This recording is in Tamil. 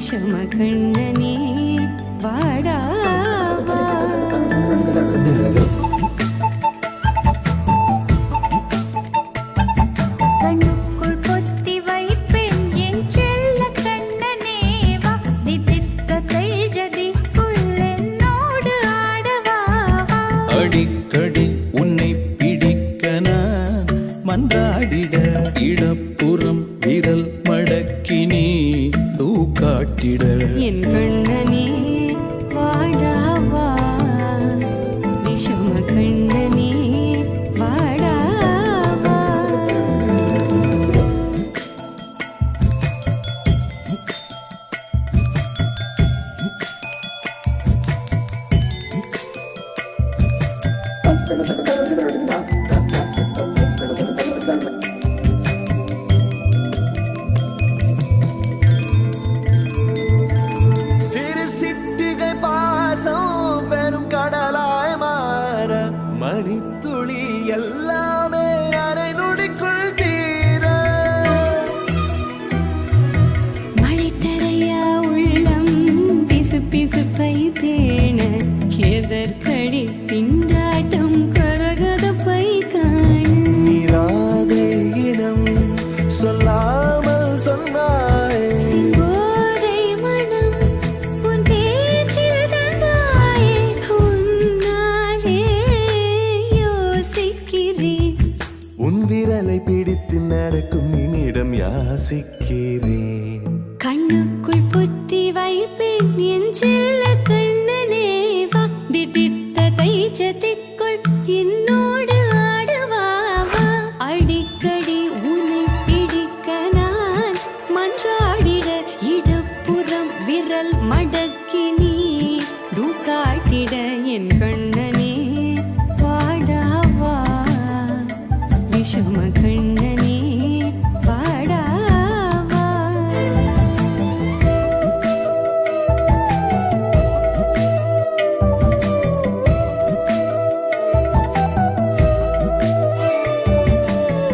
விஷமகண்ணனே வாடாவா கண்ணுக்குள் பொத்தி வைப்பேன் என் செல்ல கண்ணனே வா தித்தித்த தைஜதிக்குள் என்னோடு ஆடவா அடிக்கடி உன்னை பிடிக்க நான் மன்றாடிட இடப்புறம் விரல் மடக்கி நீ காட்டிட என் கண்ணனே வாடாவா விஷம கண்ணனே வாடாவா மணித்துளி எல்லாமே அரை நொடிக்குள் தீர மழை தரையா உள்ளம் பிசு பிசுப்பை பேண எதற்கடி திண்டாட்டம் கரகதப்பை காண நீராதே இனம் சொல்லாமல் சொன்னாய் செங்கோதை மனம் உன் பேச்சில் தந்தாயே உன்னாலே உன் விரலை பிடித்து நடக்கும் நிமிடம் யாசிக்க